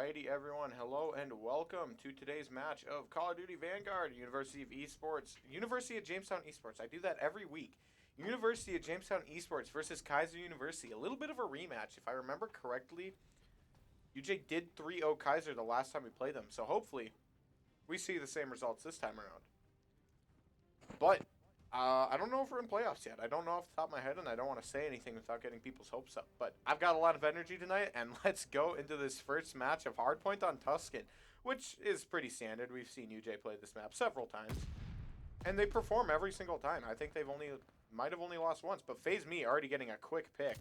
Alrighty, everyone. Hello and welcome to today's match of Call of Duty Vanguard, University of Esports, University of Jamestown Esports. I do that every week. University of Jamestown Esports versus Keiser University. A little bit of a rematch. If I remember correctly, UJ did 3-0 Keiser the last time we played them. So hopefully, we see the same results this time around. But I don't know if we're in playoffs yet. I don't know off the top of my head, and I don't want to say anything without getting people's hopes up. But I've got a lot of energy tonight, and let's go into this first match of Hardpoint on Tuscan, which is pretty standard. We've seen UJ play this map several times, and they perform every single time. I think they've might have only lost once, but FaZe Me already getting a quick pick.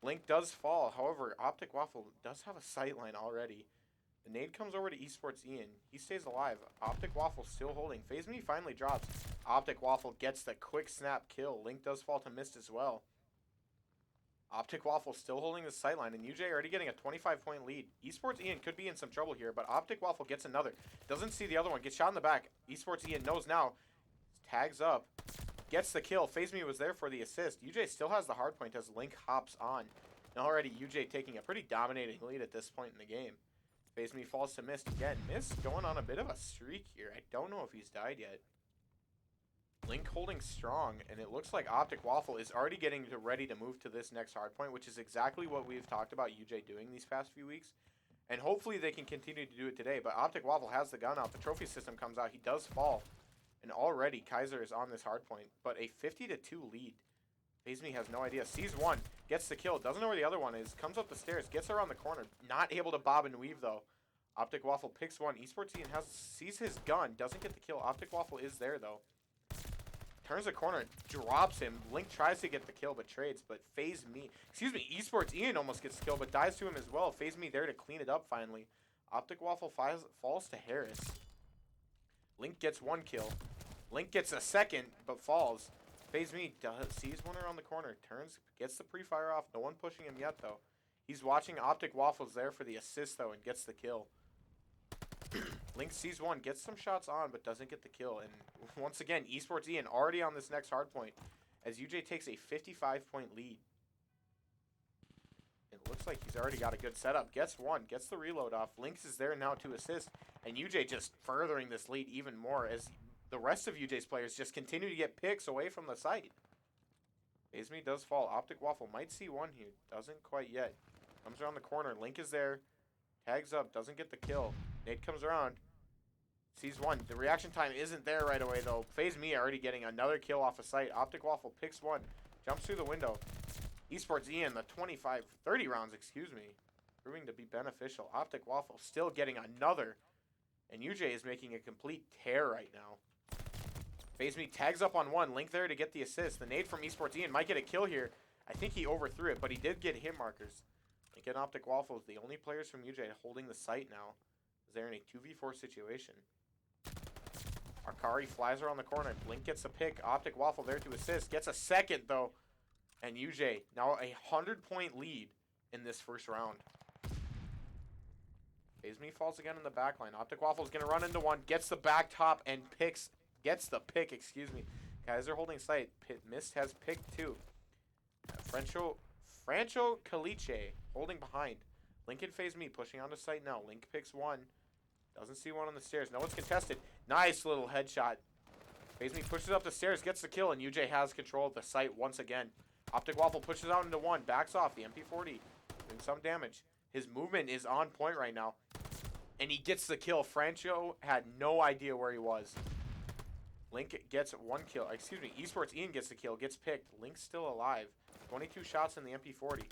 Link does fall. However, Optic Waffle does have a sightline already. The nade comes over to Esports Ian. He stays alive. Optic Waffle still holding. FaZe Me finally drops. Optic Waffle gets the quick snap kill. Link does fall to mist as well. Optic Waffle still holding the sightline, and UJ already getting a 25-point lead. Esports Ian could be in some trouble here, but Optic Waffle gets another. Doesn't see the other one. Gets shot in the back. Esports Ian knows now. Tags up. Gets the kill. FaZe Me was there for the assist. UJ still has the hard point as Link hops on. And already UJ taking a pretty dominating lead at this point in the game. FaZe Me falls to Mist again. Mist going on a bit of a streak here. I don't know if he's died yet. Link holding strong, and it looks like Optic Waffle is already getting ready to move to this next hardpoint, which is exactly what we've talked about UJ doing these past few weeks. And hopefully they can continue to do it today. But Optic Waffle has the gun out. The trophy system comes out. He does fall. And already Keiser is on this hardpoint. But a 50-2 lead. FaZe Me has no idea. Sees one. Gets the kill. Doesn't know where the other one is. Comes up the stairs. Gets around the corner. Not able to bob and weave, though. Optic Waffle picks one. Esports Ian sees his gun. Doesn't get the kill. Optic Waffle is there, though. Turns the corner. Drops him. Link tries to get the kill, but trades. But Esports Ian almost gets the kill, but dies to him as well. FaZe Me there to clean it up, finally. Optic Waffle falls to Harris. Link gets one kill. Link gets a second, but falls. FaZe Me sees one around the corner, turns, gets the pre-fire off. No one pushing him yet, though. He's watching Optic Waffles there for the assist, though, and gets the kill. Link sees one, gets some shots on, but doesn't get the kill. And once again, Esports Ian already on this next hardpoint as UJ takes a 55-point lead. It looks like he's already got a good setup. Gets one, gets the reload off. Lynx is there now to assist, and UJ just furthering this lead even more as the rest of UJ's players just continue to get picks away from the site. FaZe Me does fall. Optic Waffle might see one here. Doesn't quite yet. Comes around the corner. Link is there. Tags up. Doesn't get the kill. Nate comes around. Sees one. The reaction time isn't there right away, though. FaZe Me already getting another kill off of site. Optic Waffle picks one. Jumps through the window. Esports Ian, the 30 rounds, excuse me. Proving to be beneficial. Optic Waffle still getting another. And UJ is making a complete tear right now. FaZe Me tags up on one. Link there to get the assist. The nade from Esports Ian might get a kill here. I think he overthrew it, but he did get hit markers. Link and Optic Waffle is the only players from UJ holding the site now. Is there in a 2v4 situation. Arkari flies around the corner. Link gets a pick. Optic Waffle there to assist. Gets a second, though. And UJ, now a 100-point lead in this first round. FaZe Me falls again in the backline. Optic Waffle is going to run into one. Gets the back top and gets the pick, excuse me. Keiser holding site. Mist has picked two. Francho Caliche holding behind. Link and FaZe Me pushing onto site now. Link picks one. Doesn't see one on the stairs. No one's contested. Nice little headshot. FaZe Me pushes up the stairs, gets the kill, and UJ has control of the site once again. Optic Waffle pushes out into one. Backs off. The MP40 doing some damage. His movement is on point right now. And he gets the kill. Francho had no idea where he was. Link gets one kill. Excuse me. Esports Ian gets the kill. Gets picked. Link's still alive. 22 shots in the MP40.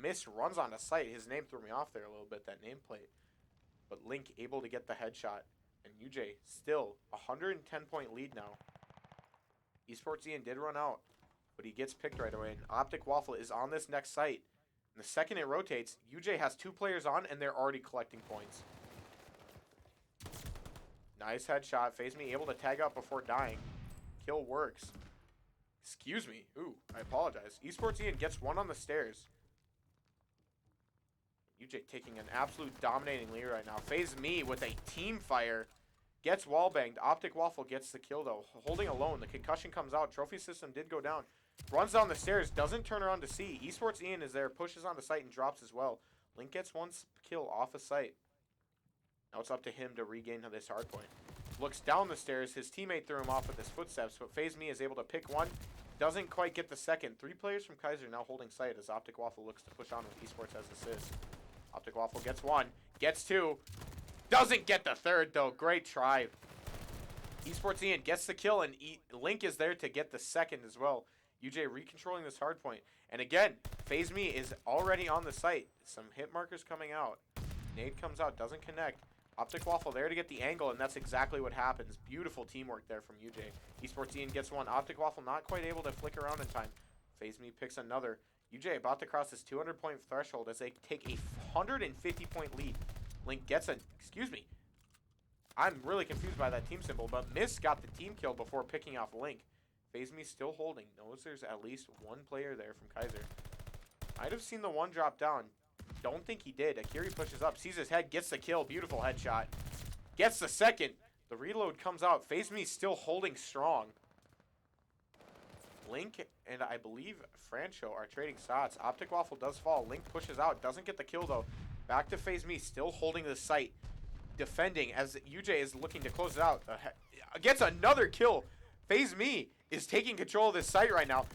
Miss runs onto site. His name threw me off there a little bit, that nameplate. But Link able to get the headshot. And UJ still 110-point lead now. Esports Ian did run out, but he gets picked right away. And Optic Waffle is on this next site. And the second it rotates, UJ has two players on, and they're already collecting points. Nice headshot. FaZe Me able to tag up before dying. Kill works. Excuse me. Ooh, I apologize. Esports Ian gets one on the stairs. UJ taking an absolute dominating lead right now. FaZe Me with a team fire. Gets wallbanged. Optic Waffle gets the kill, though. Holding alone. The concussion comes out. Trophy system did go down. Runs down the stairs. Doesn't turn around to see. Esports Ian is there. Pushes on the site and drops as well. Link gets one kill off of sight. Now it's up to him to regain this hard point. Looks down the stairs. His teammate threw him off with his footsteps, but FaZe Me is able to pick one. Doesn't quite get the second. 3 players from Keiser now holding sight as Optic Waffle looks to push on with Esports as assist. Optic Waffle gets 1, gets 2. Doesn't get the third, though. Great try. Esports Ian gets the kill, and Link is there to get the second as well. UJ recontrolling this hard point. And again, FaZe Me is already on the site. Some hit markers coming out. Nade comes out, doesn't connect. Optic Waffle there to get the angle, and that's exactly what happens. Beautiful teamwork there from UJ. Esports Ian gets 1. Optic Waffle not quite able to flick around in time. FaZe Me picks another. UJ about to cross this 200-point threshold as they take a 150-point lead. Link gets a... Excuse me. I'm really confused by that team symbol, but Miss got the team kill before picking off Link. FaZe Me still holding. Knows there's at least one player there from Keiser. Might have seen the one drop down. Don't think he did. Akiri pushes up, sees his head, gets the kill. Beautiful headshot. Gets the second. The reload comes out. FaZe Me still holding strong. Link and I believe Francho are trading shots. Optic Waffle does fall. Link pushes out. Doesn't get the kill though. Back to FaZe Me. Still holding the site. Defending as UJ is looking to close it out. Gets another kill. FaZe Me is taking control of this site right now.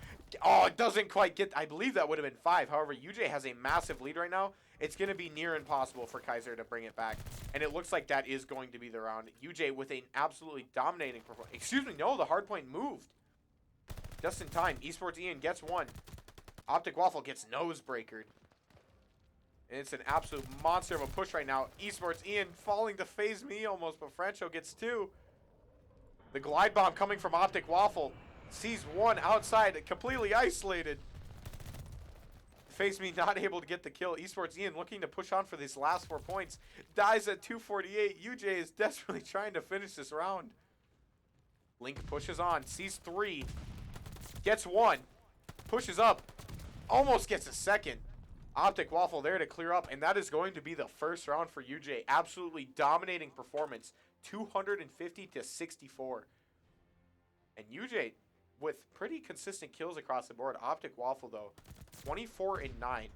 Oh, it doesn't quite get... I believe that would have been 5. However, UJ has a massive lead right now. It's going to be near impossible for Keiser to bring it back. And it looks like that is going to be the round. UJ with an absolutely dominating performance. Excuse me, no, the hard point moved. Just in time. Esports Ian gets 1. Optic Waffle gets nose breakered. And it's an absolute monster of a push right now. Esports Ian falling to FaZe Me almost, but Francho gets 2. The glide bomb coming from Optic Waffle. Sees 1 outside, completely isolated. FaZe Me not able to get the kill. Esports Ian looking to push on for these last 4 points. Dies at 248. UJ is desperately trying to finish this round. Link pushes on, sees 3. Gets 1. Pushes up. Almost gets a second. Optic Waffle there to clear up, and that is going to be the first round for UJ. Absolutely dominating performance. 250 to 64. And UJ with pretty consistent kills across the board. Optic Waffle though, 24 and 9.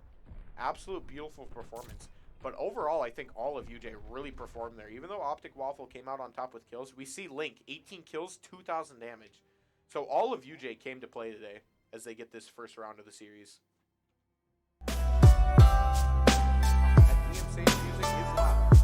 Absolute beautiful performance. But overall, I think all of UJ really performed there. Even though Optic Waffle came out on top with kills, we see Link, 18 kills, 2,000 damage. So all of UJ came to play today as they get this first round of the series. Music is loud.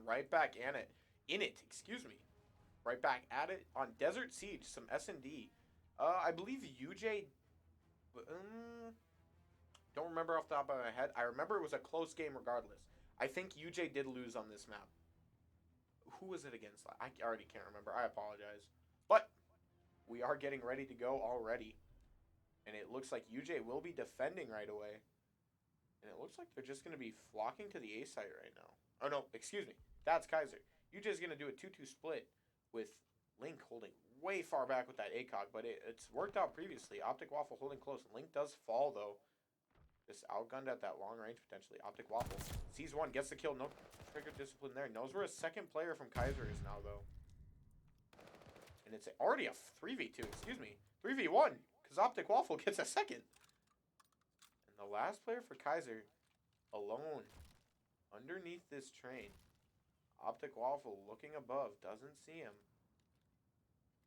Right back in it, right back at it on Desert Siege, some S&D. I believe UJ, don't remember off the top of my head. I remember it was a close game regardless. I think UJ did lose on this map. Who was it against? I already can't remember. I apologize. But we are getting ready to go already. And it looks like UJ will be defending right away. And it looks like they're just going to be flocking to the A site right now. Oh, no, excuse me. That's Keiser. UJ's going to do a 2-2 split with Link holding way far back with that ACOG, but it's worked out previously. Optic Waffle holding close. Link does fall, though. Just outgunned at that long range, potentially. Optic Waffle sees 1, gets the kill. No trigger discipline there. Knows where a second player from Keiser is now, though. And it's already a 3v2, excuse me. 3v1, because Optic Waffle gets a second. And the last player for Keiser alone underneath this train. Optic Waffle looking above, doesn't see him.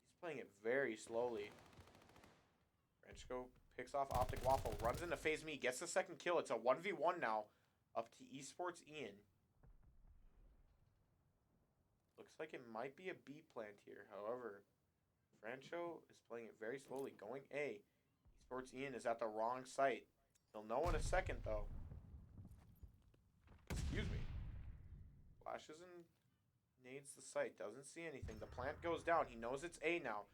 He's playing it very slowly. Frenchco picks off Optic Waffle, runs into Phase Me, gets the second kill. It's a 1v1 now, up to Esports Ian. Looks like it might be a B plant here. However, Francho is playing it very slowly, going A. Esports Ian is at the wrong site. He'll know in a second, though. Excuse me. Flashes and nades the site. Doesn't see anything. The plant goes down. He knows it's A now.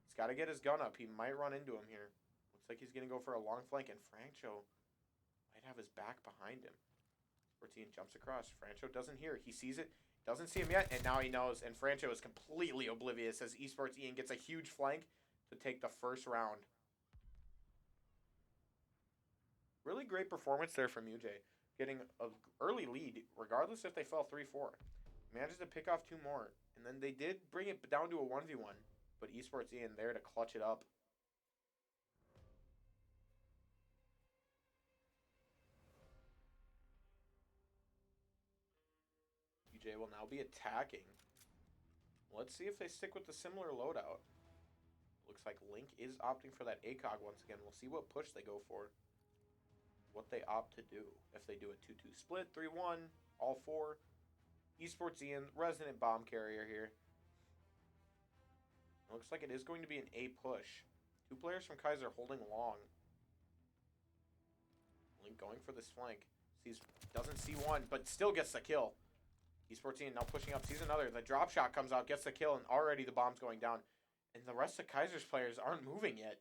He's got to get his gun up. He might run into him here. Looks like he's going to go for a long flank, and Francho might have his back behind him. Sportine jumps across. Francho doesn't hear it. He sees it. Doesn't see him yet, and now he knows. And Francho is completely oblivious as Esports Ian gets a huge flank to take the first round. Really great performance there from UJ. Getting an early lead, regardless if they fell 3-4. Manages to pick off 2 more. And then they did bring it down to a 1v1. But Esports Ian there to clutch it up. UJ will now be attacking. Let's see if they stick with the similar loadout. Looks like Link is opting for that ACOG once again. We'll see what push they go for. What they opt to do. If they do a 2-2 split, 3-1, all 4. Esports Ian, resident bomb carrier here. It looks like it is going to be an A push. 2 players from Keiser holding long. Link going for this flank. Doesn't see one, but still gets the kill. Esports Ian now pushing up, sees another. The drop shot comes out, gets the kill, and already the bomb's going down. And the rest of Kaiser's players aren't moving yet.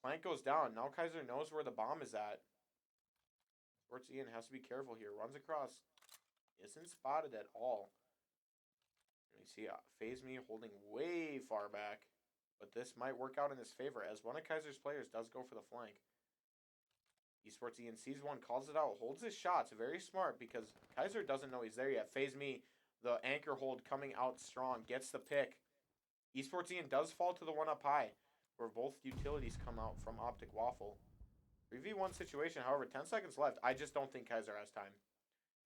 Flank goes down. Now Keiser knows where the bomb is at. Sports Ian has to be careful here. Runs across. Isn't spotted at all. And we see Phase Me holding way far back. But this might work out in his favor as one of Kaiser's players does go for the flank. Esports Ian sees one, calls it out, holds his shots. Very smart because Keiser doesn't know he's there yet. Phase Me, the anchor hold coming out strong, gets the pick. Esports Ian does fall to the one up high, where both utilities come out from Optic Waffle. 3v1 situation, however, 10 seconds left. I just don't think Keiser has time.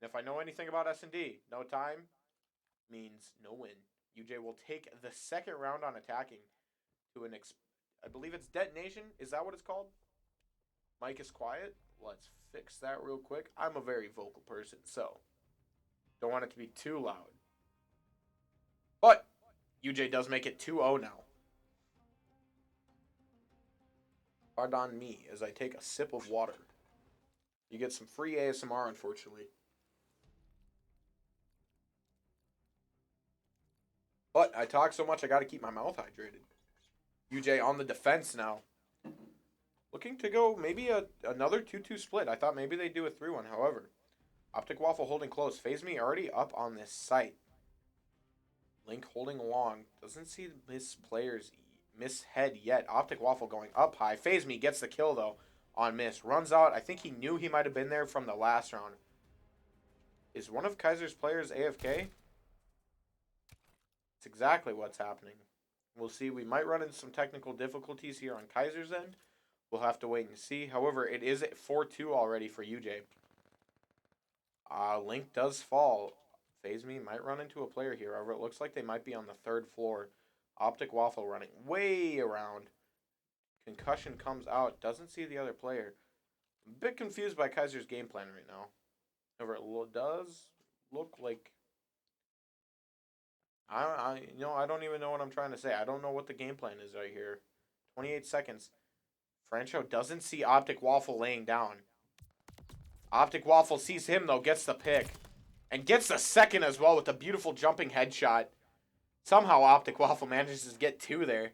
And if I know anything about S&D, no time means no win. UJ will take the second round on attacking to an, I believe it's detonation. Is that what it's called? Mic is quiet. Let's fix that real quick. I'm a very vocal person, so don't want it to be too loud. But UJ does make it 2-0 now. Pardon me as I take a sip of water. You get some free ASMR, unfortunately. But I talk so much, I got to keep my mouth hydrated. UJ on the defense now. Looking to go maybe another 2-2 split. I thought maybe they'd do a 3-1. However, Optic Waffle holding close. Phase Me already up on this site. Link holding long. Doesn't see his players miss head yet. Optic Waffle going up high. Phase Me gets the kill, though, on miss. Runs out. I think he knew he might have been there from the last round. Is one of Kaiser's players AFK? It's exactly what's happening. We'll see. We might run into some technical difficulties here on Kaiser's end. We'll have to wait and see. However, it is at 4-2 already for UJ. Link does fall. Phase Me might run into a player here. However, it looks like they might be on the 3rd floor. Optic Waffle running way around. Concussion comes out. Doesn't see the other player. I'm a bit confused by Kaiser's game plan right now. However, it does look like... I don't even know what I'm trying to say. I don't know what the game plan is right here. 28 seconds. Francho doesn't see Optic Waffle laying down. Optic Waffle sees him, though, gets the pick. And gets the second as well with a beautiful jumping headshot. Somehow Optic Waffle manages to get 2 there.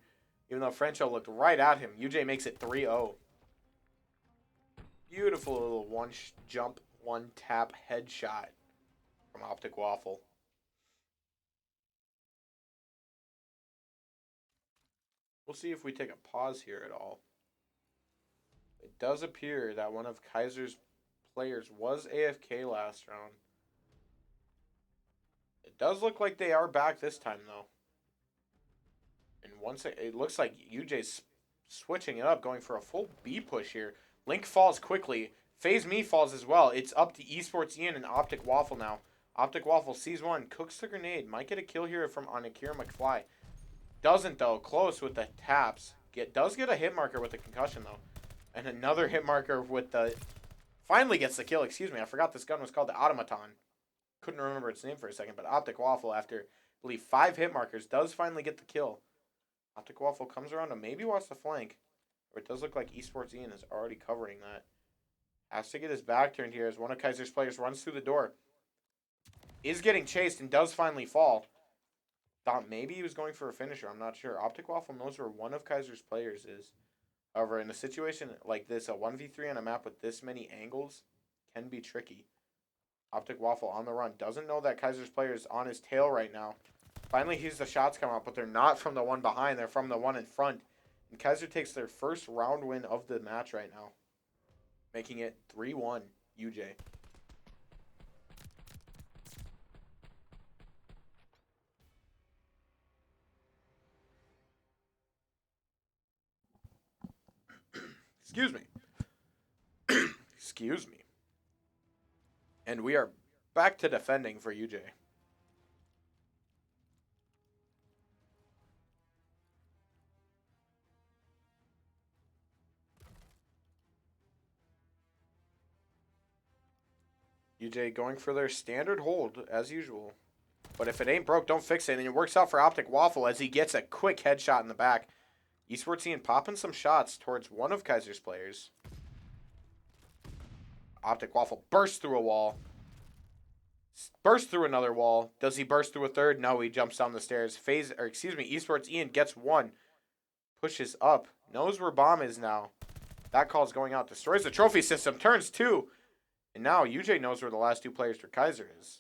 Even though Francho looked right at him. UJ makes it 3-0. Beautiful little one-jump, one-tap headshot from Optic Waffle. We'll see if we take a pause here at all. It does appear that one of Kaiser's players was AFK last round. It does look like they are back this time, though. And once it looks like UJ's switching it up, going for a full B push here. Link falls quickly. Phase Me falls as well. It's up to Esports Ian and Optic Waffle now. Optic Waffle sees one, cooks the grenade. Might get a kill here from on Akira McFly. Doesn't though. Close with the taps. Does get a hit marker with the concussion though. And another hit marker with the... Finally gets the kill. Excuse me. I forgot this gun was called the Automaton. Couldn't remember its name for a second. But Optic Waffle, after, I believe, 5 hit markers, does finally get the kill. Optic Waffle comes around to maybe watch the flank. Or it does look like Esports Ian is already covering that. Has to get his back turned here as one of Keiser's players runs through the door. Is getting chased and does finally fall. Thought maybe he was going for a finisher. I'm not sure. Optic Waffle knows where one of Keiser's players is. However, in a situation like this, a 1v3 on a map with this many angles can be tricky. Optic Waffle on the run. Doesn't know that Keiser's player is on his tail right now. Finally hears the shots come out, but they're not from the one behind. They're from the one in front. And Keiser takes their first round win of the match right now, making it 3-1 UJ. Excuse me. Excuse me. And we are back to defending for UJ. UJ going for their standard hold, as usual. But if it ain't broke, don't fix it. And it works out for Optic Waffle as he gets a quick headshot in the back. Esports Ian popping some shots towards one of Keiser's players. Optic Waffle bursts through a wall. Bursts through another wall. Does he burst through a third? No, he jumps down the stairs. Esports Ian gets one. Pushes up. Knows where bomb is now. That call's going out. Destroys the trophy system. Turns 2. And now UJ knows where the last 2 players for Keiser is.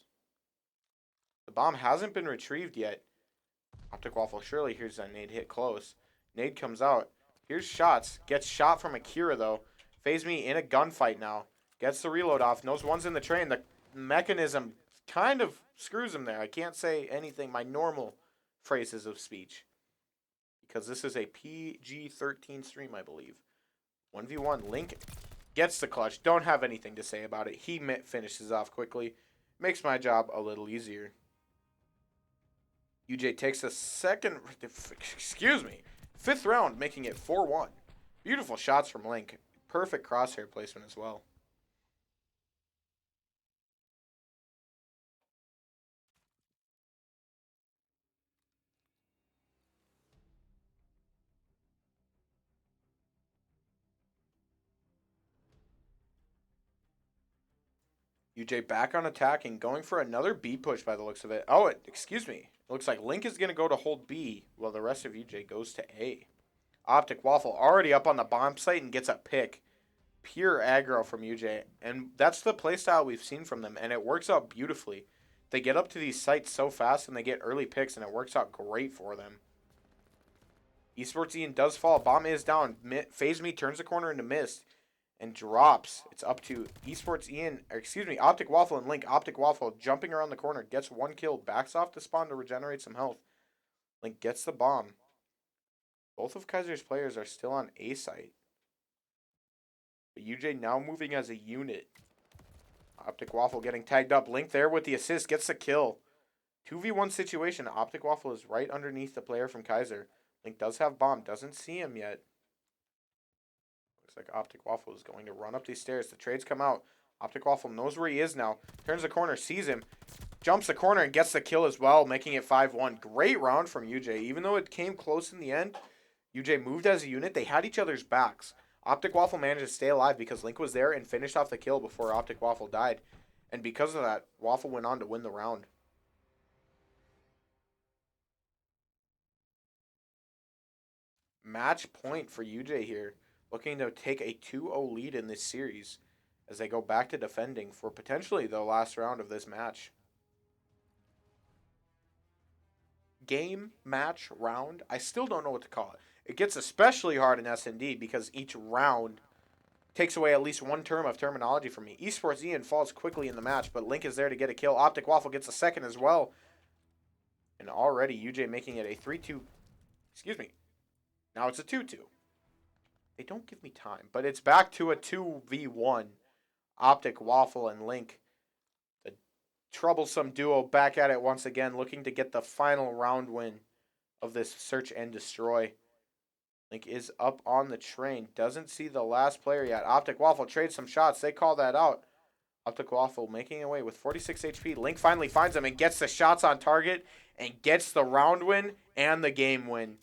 The bomb hasn't been retrieved yet. Optic Waffle surely hears that nade hit close. Nade comes out. Here's shots. Gets shot from Akira, though. Phase Me in a gunfight now. Gets the reload off. Knows one's in the train. The mechanism kind of screws him there. I can't say anything, my normal phrases of speech, because this is a PG-13 stream, I believe. 1v1. Link gets the clutch. Don't have anything to say about it. He finishes off quickly. Makes my job a little easier. UJ takes a second... Excuse me. 5th round, making it 4-1. Beautiful shots from Link. Perfect crosshair placement as well. UJ back on attack and going for another B push by the looks of it. Oh, excuse me. It looks like Link is going to go to hold B while the rest of UJ goes to A. Optic Waffle already up on the bomb site and gets a pick. Pure aggro from UJ. And that's the playstyle we've seen from them, and it works out beautifully. They get up to these sites so fast and they get early picks, and it works out great for them. Esports Ian does fall. Bomb is down. Phase Me turns the corner into mist and drops. It's up to Esports Ian, Optic Waffle and Link. Optic Waffle jumping around the corner, gets 1 kill, backs off the spawn to regenerate some health. Link gets the bomb. Both of Keiser's players are still on A site. But UJ now moving as a unit. Optic Waffle getting tagged up. Link there with the assist, gets the kill. 2v1 situation. Optic Waffle is right underneath the player from Keiser. Link does have bomb, doesn't see him yet. Looks like Optic Waffle is going to run up these stairs. The trades come out. Optic Waffle knows where he is now. Turns the corner, sees him. Jumps the corner and gets the kill as well, making it 5-1. Great round from UJ. Even though it came close in the end, UJ moved as a unit. They had each other's backs. Optic Waffle managed to stay alive because Link was there and finished off the kill before Optic Waffle died. And because of that, Waffle went on to win the round. Match point for UJ here. Looking to take a 2-0 lead in this series as they go back to defending for potentially the last round of this match. Game, match, round. I still don't know what to call it. It gets especially hard in S&D because each round takes away at least one term of terminology from me. Esports Ian falls quickly in the match, but Link is there to get a kill. Optic Waffle gets a second as well. And already UJ making it a 3-2. Excuse me. Now it's a 2-2. They don't give me time, but it's back to a 2v1. Optic, Waffle, and Link. The troublesome duo back at it once again, looking to get the final round win of this search and destroy. Link is up on the train. Doesn't see the last player yet. Optic Waffle trades some shots. They call that out. Optic Waffle making away with 46 HP. Link finally finds him and gets the shots on target and gets the round win and the game win.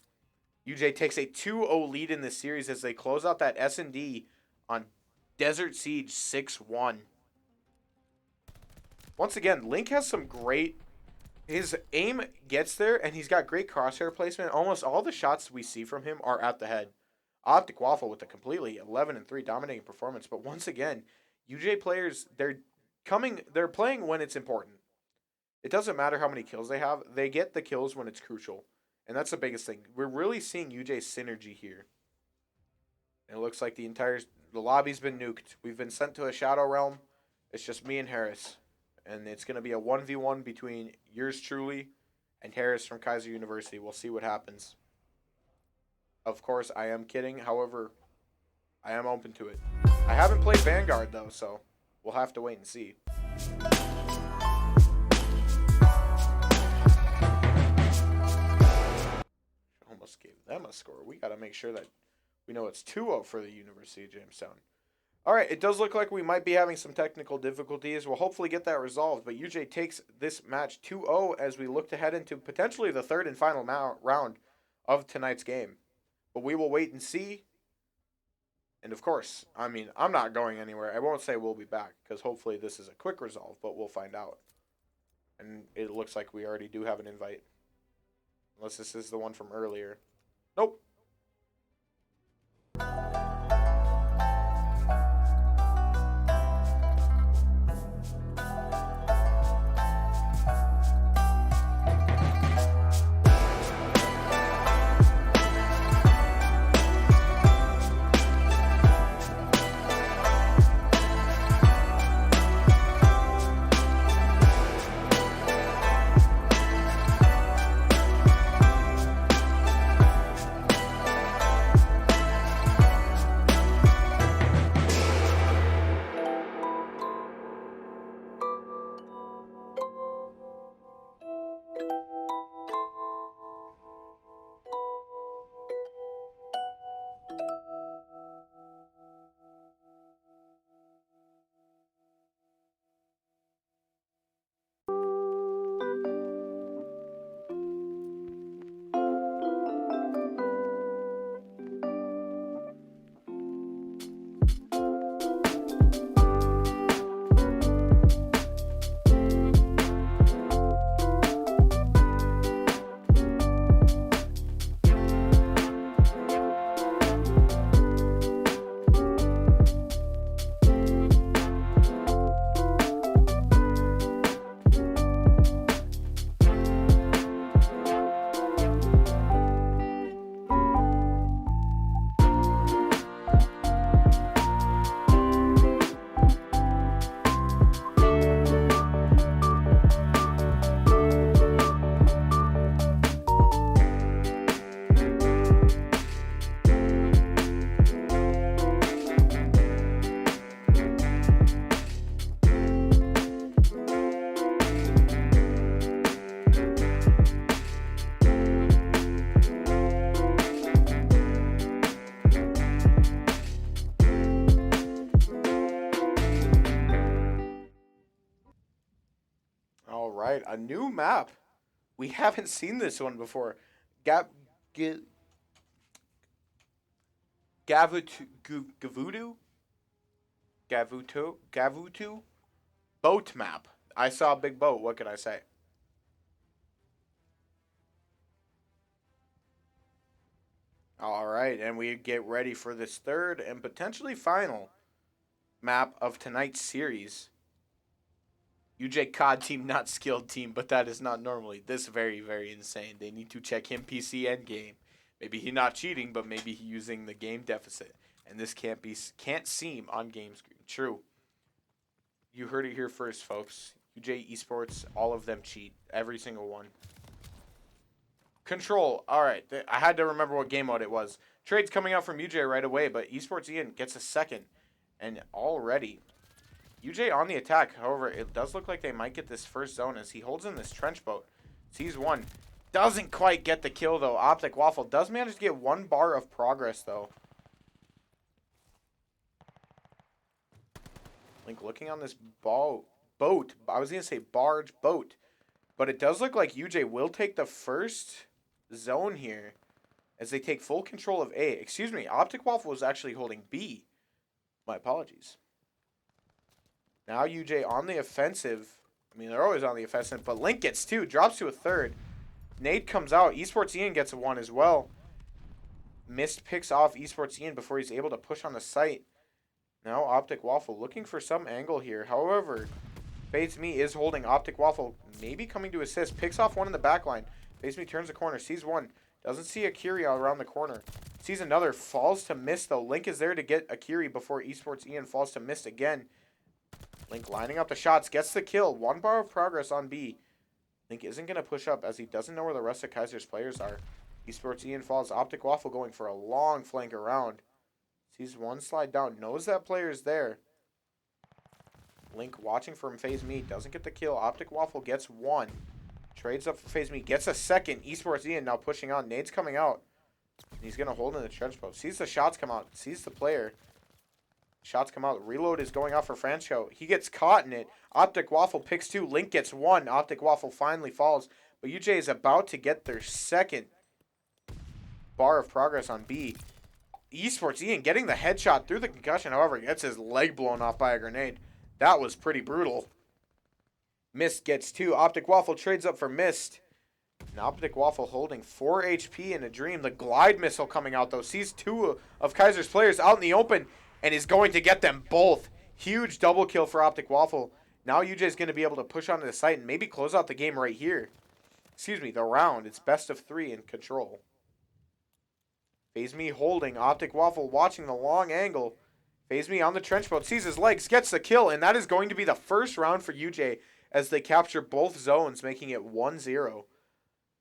UJ takes a 2-0 lead in this series as they close out that S&D on Desert Siege 6-1. Once again, Link has some great... His aim gets there, and he's got great crosshair placement. Almost all the shots we see from him are at the head. Optic Waffle with a completely 11-3 dominating performance. But once again, UJ players, they're playing when it's important. It doesn't matter how many kills they have. They get the kills when it's crucial. And that's the biggest thing. We're really seeing UJ's synergy here. And it looks like the lobby's been nuked. We've been sent to a Shadow Realm. It's just me and Harris. And it's going to be a 1v1 between yours truly and Harris from Keiser University. We'll see what happens. Of course, I am kidding. However, I am open to it. I haven't played Vanguard, though, so we'll have to wait and see. Almost gave them a score. We got to make sure that we know it's 2-0 for the University of Jamestown. All right, it does look like we might be having some technical difficulties. We'll hopefully get that resolved, but UJ takes this match 2-0 as we look to head into potentially the third and final round of tonight's game. But we will wait and see. And of course, I mean, I'm not going anywhere. I won't say we'll be back because hopefully this is a quick resolve, but we'll find out. And it looks like we already do have an invite. Unless this is the one from earlier. Nope. right, a new map. We haven't seen this one before. Gavutu boat map. I saw a big boat. What can I say? All right, and we get ready for this third and potentially final map of tonight's series. UJ COD team, not skilled team, but that is not normally this very, very insane. They need to check him PC endgame. Maybe he not cheating, but maybe he using the game deficit. And this can't seem on game screen. True. You heard it here first, folks. UJ Esports, all of them cheat. Every single one. Control. All right. I had to remember what game mode it was. Trade's coming out from UJ right away, but Esports Ian gets a second. And already, UJ on the attack. However, it does look like they might get this first zone as he holds in this trench boat. Sees one. Doesn't quite get the kill, though. Optic Waffle does manage to get 1 bar of progress, though. Link looking on this boat. I was going to say barge boat. But it does look like UJ will take the first zone here as they take full control of A. Excuse me, Optic Waffle was actually holding B. My apologies. Now UJ on the offensive. I mean, they're always on the offensive, but Link gets 2, drops to a third. Nade comes out. Esports Ian gets a 1 as well. Mist picks off Esports Ian before he's able to push on the site. Now Optic Waffle looking for some angle here. However, Fates Me is holding. Optic Waffle maybe coming to assist. Picks off one in the back line. Fates Me turns the corner. Sees one. Doesn't see Akiri around the corner. Sees another. Falls to Mist though. Link is there to get Akiri before Esports Ian falls to Mist again. Link lining up the shots. Gets the kill. 1 bar of progress on B. Link isn't going to push up as he doesn't know where the rest of Keiser's players are. Esports Ian falls. Optic Waffle going for a long flank around. Sees one slide down. Knows that player's there. Link watching from FaZe Me. Doesn't get the kill. Optic Waffle gets 1. Trades up for FaZe Me. Gets a second. Esports Ian now pushing on. Nade's coming out. He's going to hold in the trench boat. Sees the shots come out. Sees the player. Shots come out. Reload is going off for Franco. He gets caught in it. Optic Waffle picks 2. Link gets 1. Optic Waffle finally falls. But UJ is about to get their second bar of progress on B. Esports Ian getting the headshot through the concussion. However, gets his leg blown off by a grenade. That was pretty brutal. Mist gets 2. Optic Waffle trades up for Mist. And Optic Waffle holding 4 HP in a dream. The glide missile coming out, though. Sees 2 of Keiser's players out in the open and is going to get them both. Huge double kill for Optic Waffle. Now UJ is going to be able to push onto the site and maybe close out the game right here. Excuse me, the round. It's best of 3 in control. FaZe Me holding. Optic Waffle watching the long angle. FaZe Me on the trench boat. Sees his legs. Gets the kill. And that is going to be the first round for UJ as they capture both zones, making it 1-0.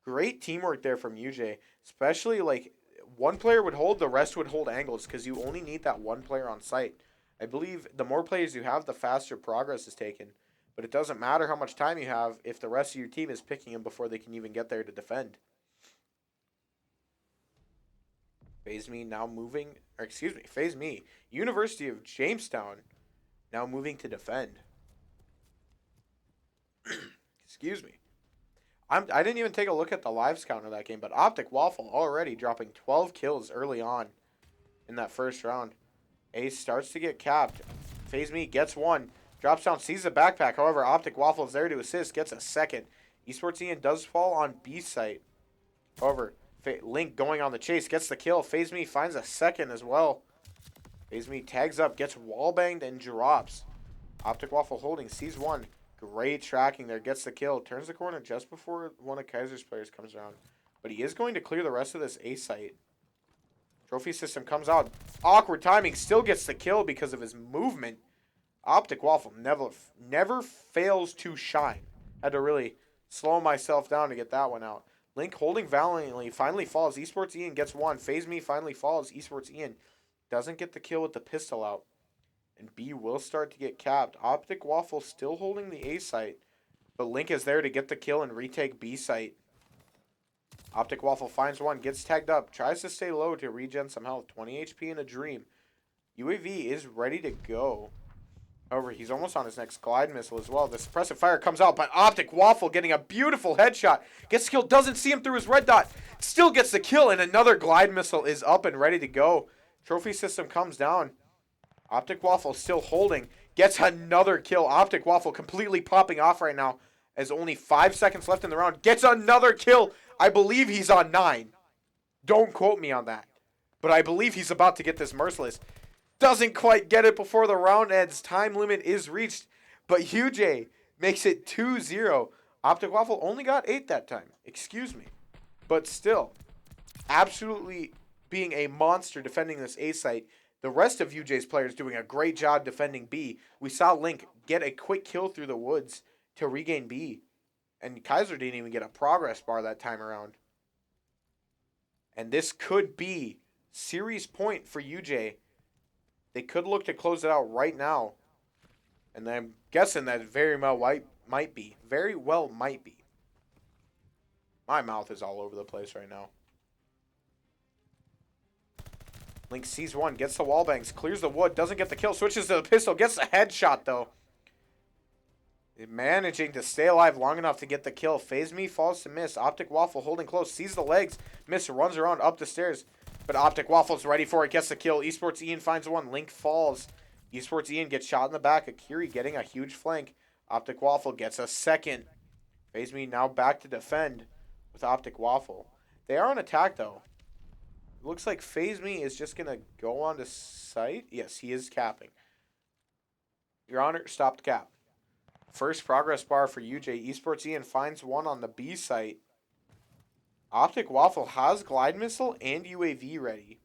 Great teamwork there from UJ. Especially, like, one player would hold, the rest would hold angles because you only need that one player on site. I believe the more players you have, the faster progress is taken. But it doesn't matter how much time you have if the rest of your team is picking him before they can even get there to defend. FaZe Me now moving, or excuse me, FaZe Me. University of Jamestown now moving to defend. Excuse me. I didn't even take a look at the lives count of that game, but Optic Waffle already dropping 12 kills early on in that first round. Ace starts to get capped. FaZe Me gets 1. Drops down, sees the backpack. However, Optic Waffle is there to assist, gets a second. Esports Ian does fall on B site. However, Link going on the chase, gets the kill. FaZe Me finds a second as well. FaZe Me tags up, gets wallbanged, and drops. Optic Waffle holding, sees 1. Great tracking there, gets the kill. Turns the corner just before one of Keiser's players comes around. But he is going to clear the rest of this A site. Trophy system comes out. Awkward timing, still gets the kill because of his movement. Optic Waffle never fails to shine. Had to really slow myself down to get that one out. Link holding valiantly, finally falls. Esports Ian gets 1. FaZe Me finally falls. Esports Ian doesn't get the kill with the pistol out. And B will start to get capped. Optic Waffle still holding the A site. But Link is there to get the kill and retake B site. Optic Waffle finds 1, gets tagged up, tries to stay low to regen some health. 20 HP in a dream. UAV is ready to go. However, he's almost on his next glide missile as well. The suppressive fire comes out, but Optic Waffle getting a beautiful headshot. Gets the kill, doesn't see him through his red dot. Still gets the kill, and another glide missile is up and ready to go. Trophy system comes down. Optic Waffle still holding. Gets another kill. Optic Waffle completely popping off right now as only 5 seconds left in the round. Gets another kill. I believe he's on 9. Don't quote me on that. But I believe he's about to get this merciless. Doesn't quite get it before the round ends. Time limit is reached. But UJ makes it 2-0. Optic Waffle only got 8 that time. Excuse me. But still, absolutely being a monster defending this A site. The rest of UJ's players doing a great job defending B. We saw Link get a quick kill through the woods to regain B. And Keiser didn't even get a progress bar that time around. And this could be series point for UJ. They could look to close it out right now. And I'm guessing that very well might be. Very well might be. My mouth is all over the place right now. Link sees one, gets the wall bangs, clears the wood, doesn't get the kill, switches to the pistol, gets the headshot though. Managing to stay alive long enough to get the kill. Phase Me falls to miss. Optic Waffle holding close, sees the legs, miss, runs around up the stairs. But Optic Waffle's ready for it, gets the kill. Esports Ian finds one, Link falls. Esports Ian gets shot in the back. Akiri getting a huge flank. Optic Waffle gets a second. Phase Me now back to defend with Optic Waffle. They are on attack though. It looks like Phase Me is just going to go on to site. Yes, he is capping. Your Honor, stop the cap. First progress bar for UJ. Esports Ian finds one on the B site. Optic Waffle has glide missile and UAV ready.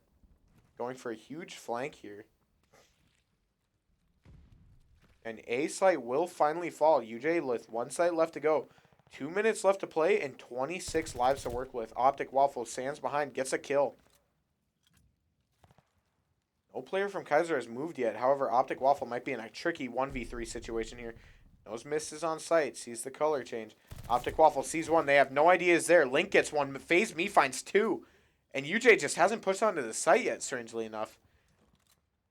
Going for a huge flank here. And A site will finally fall. UJ with one site left to go. 2 minutes left to play and 26 lives to work with. Optic Waffle stands behind, gets a kill. No player from Keiser has moved yet. However, Optic Waffle might be in a tricky 1v3 situation here. Knows misses on sight. Sees the color change. Optic Waffle sees one. They have no idea is there. Link gets one. Phase Me finds two. And UJ just hasn't pushed onto the site yet, strangely enough.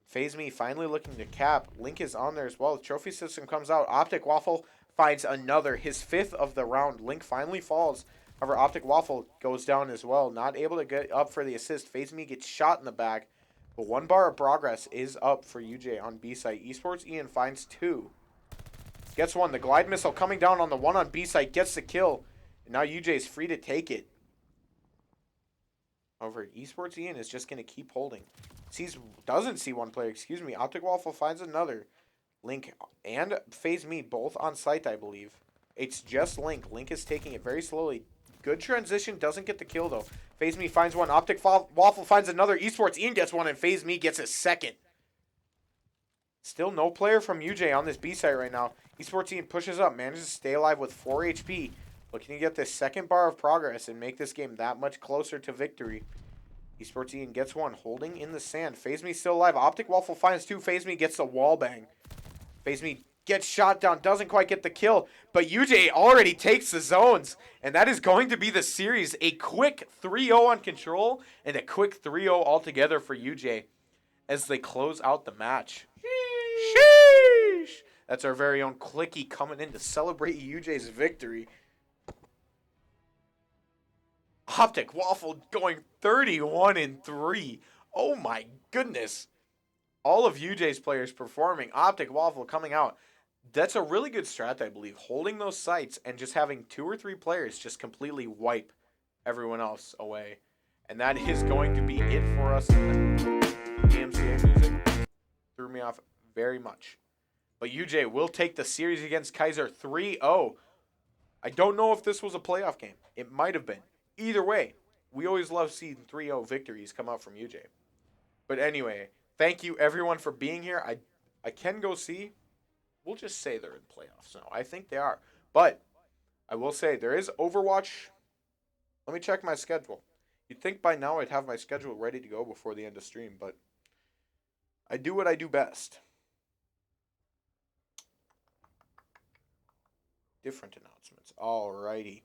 Phase Me finally looking to cap. Link is on there as well. The trophy system comes out. Optic Waffle finds another. His fifth of the round. Link finally falls. However, Optic Waffle goes down as well. Not able to get up for the assist. Phase Me gets shot in the back. But 1 bar of progress is up for UJ on B site. Esports Ian finds two. Gets one. The glide missile coming down on the one on B site. Gets the kill. And now UJ is free to take it. However, Esports Ian is just going to keep holding. Doesn't see one player. Excuse me. Optic Waffle finds another. Link and Phase Me both on site, I believe. It's just Link. Link is taking it very slowly. Good transition. Doesn't get the kill, though. Phase Me finds one. Optic Waffle finds another. Esports Ian gets one, and Phase Me gets a second. Still no player from UJ on this B site right now. Esports Ian pushes up, manages to stay alive with 4 HP. Looking to get this second bar of progress and make this game that much closer to victory. Esports Ian gets one, holding in the sand. Phase Me still alive. Optic Waffle finds two. Phase Me gets the wall bang. Phase Me gets shot down, doesn't quite get the kill, but UJ already takes the zones, and that is going to be the series. A quick 3-0 on control, and a quick 3-0 altogether for UJ as they close out the match. Sheesh! That's our very own Clicky coming in to celebrate UJ's victory. Optic Waffle going 31-3. Oh my goodness. All of UJ's players performing. Optic Waffle coming out. That's a really good strat, I believe. Holding those sites and just having 2 or 3 players just completely wipe everyone else away. And that is going to be it for us. AMCA music threw me off very much. But UJ will take the series against Keiser 3-0. I don't know if this was a playoff game. It might have been. Either way, we always love seeing 3-0 victories come out from UJ. But anyway, thank you everyone for being here. I can go see. We'll just say they're in playoffs now. I think they are. But I will say there is Overwatch. Let me check my schedule. You'd think by now I'd have my schedule ready to go before the end of stream, but I do what I do best. Different announcements. Alrighty.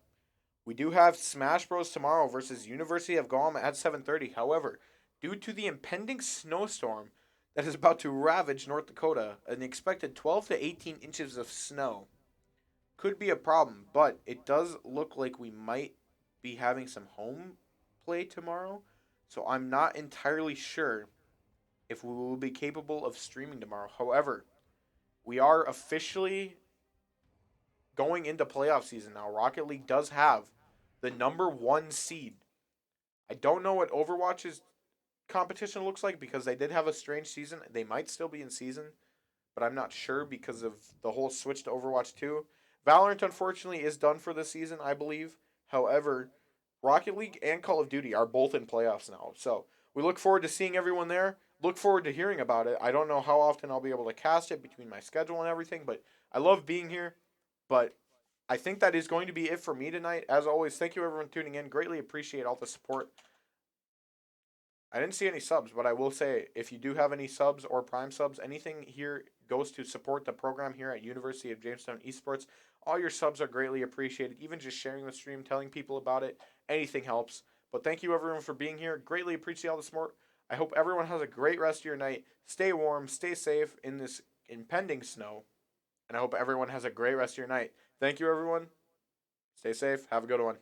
We do have Smash Bros. Tomorrow versus University of Guam at 7:30. However, due to the impending snowstorm that is about to ravage North Dakota, an expected 12 to 18 inches of snow could be a problem, but it does look like we might be having some home play tomorrow, so I'm not entirely sure if we will be capable of streaming tomorrow. However, we are officially going into playoff season now. Rocket League does have the number 1 seed. I don't know what Overwatch's competition looks like because they did have a strange season. They might still be in season, but I'm not sure because of the whole switch to Overwatch 2. Valorant, unfortunately, is done for this season, I believe. However, Rocket League and Call of Duty are both in playoffs now. So we look forward to seeing everyone there. Look forward to hearing about it. I don't know how often I'll be able to cast it between my schedule and everything, but I love being here. But I think that is going to be it for me tonight. As always, thank you everyone tuning in. Greatly appreciate all the support. I didn't see any subs, but I will say if you do have any subs or prime subs, anything here goes to support the program here at University of Jamestown Esports. All your subs are greatly appreciated. Even just sharing the stream, telling people about it, anything helps. But thank you everyone for being here. Greatly appreciate all the support. I hope everyone has a great rest of your night. Stay warm, stay safe in this impending snow, and I hope everyone has a great rest of your night. Thank you everyone. Stay safe. Have a good one.